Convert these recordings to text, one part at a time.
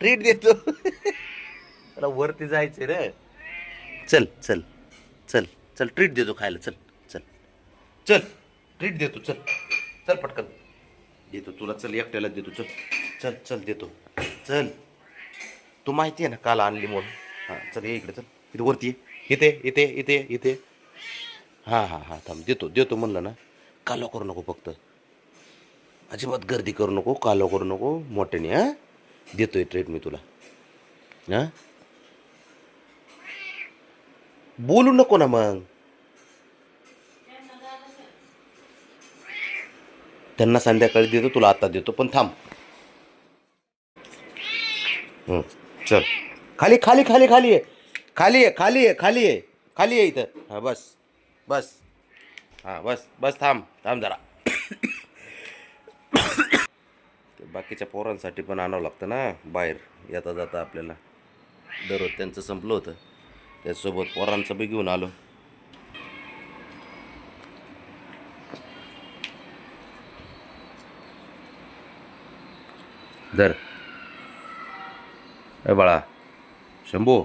Treat देतो. त्याला वरती जायचंय रे. चल चल चल चल ट्रीट देतो खायला. चल चल चल ट्रीट देतो. चल चल पटकन देतो तुला. चल एकट्याला देतो. चल चल चल देतो. चल तू माहिती आहे ना काल आणली म्हणून. हां चल ये इकडे. चल इथे वरती ये. इथे इथे इथे इथे. हां हां हां थांब देतो देतो म्हणलं ना. कालो करू नको फक्त. अजिबात गर्दी करू नको. कालो करू नको मोठ्याने. हां देतोय ट्रीट मी तुला. हां बोलू नको ना मग. त्यांना संध्याकाळी देतो तुला आता देतो पण थांब. चल खाली खाली खाली खाली आहे. खाली आहे खाली आहे खाली आहे खाली आहे इथं. हां बस बस. हां बस बस थांब थांब जरा. ते बाकीच्या पोरांसाठी पण आणावं लागतं ना बाहेर येता जाता आपल्याला. दररोज त्यांचं संपलं होतं त्याच्यासोबत पोरांचं बी घेऊन आलो. दर ए बाळा शंभू.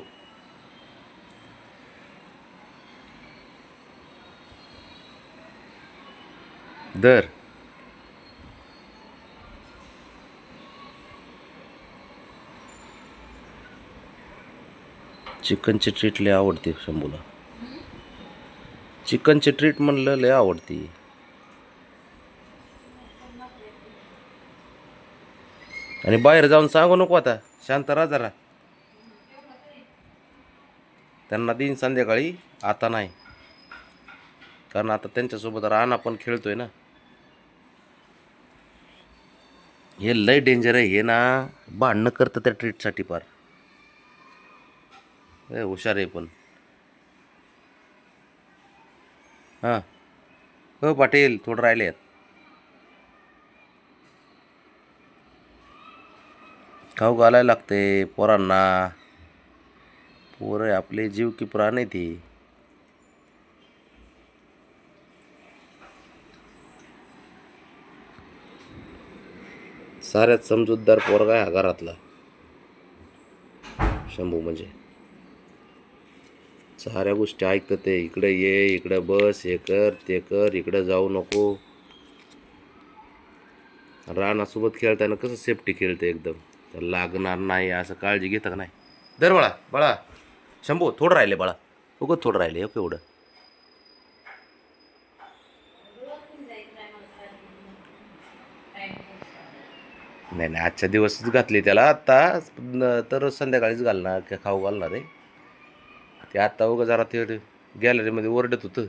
दर चिकनची ट्रीट लय आवडते शंभूला. चिकनची ट्रीट म्हणलं लय आवडती. आणि बाहेर जाऊन सांगू नको आता. शांत राहा जरा. त्यांना देईन संध्याकाळी आता नाही. कारण आता त्यांच्यासोबत राणा पण खेळतोय ना. हे लय डेंजर आहे हे ना. भांडणं करतं त्या ट्रीटसाठी पार. हुशार आहे पण. हां हो पाटील थोडं राहिले आहेत. खाऊ घालायला लागते पोरांना. पोरं आपले जीव की प्राण आहे ती. साऱ्यात समजूतदार पोरगा आहे हा घरातला शंभू म्हणजे. साऱ्या गोष्टी ऐकतं ते. इकडे ये इकडे बस हे कर ते कर इकडे जाऊ नको. रानासोबत खेळताना कसं सेफ्टी खेळतं एकदम. तर लागणार नाही असं काळजी घेतं का नाही. दर बाळा बाळा शंभू थोडं राहिले बाळा. उगत थोडं राहिले एवढं. नाही नाही आजच्या दिवसच घातली त्याला आत्ता. तर संध्याकाळीच घालणार का खाऊ घालणार आहे. ते आत्ता उगं जरा ते गॅलरीमध्ये ओरडत होतं.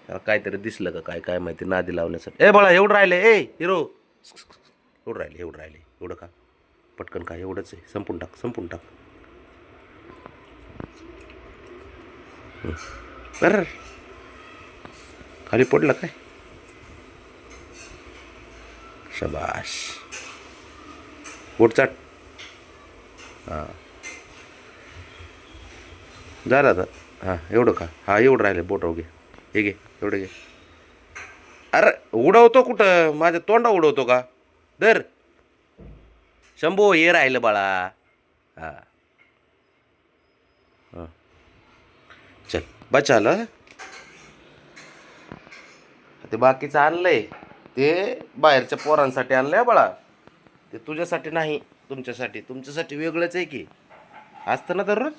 त्याला काहीतरी दिसलं का काय काय माहिती नादी लावण्यासाठी. ए बाळा एवढं राहिले ए हिरो. एवढं राहिले एवढं राहिले एवढं का पटकन काय एवढंच आहे. संपून टाक संपून टाक. बरं खाली पडलं काय. शबाश पोट चाट. हां झालं आता. हां एवढं का. हां एवढं राहिलं बोट घे. हे घे एवढं घे. अरे उडवतो कुठं माझ्या तोंडा उडवतो का. दर शंभू हे राहिलं बाळा. हां हां चल बचाल. ते बाकीचं आणलंय ते बाहेरच्या पोरांसाठी आणलंय बाळा. ते तुझ्यासाठी नाही तुमच्यासाठी. तुमच्यासाठी वेगळंच आहे की. असतं ना दररोज.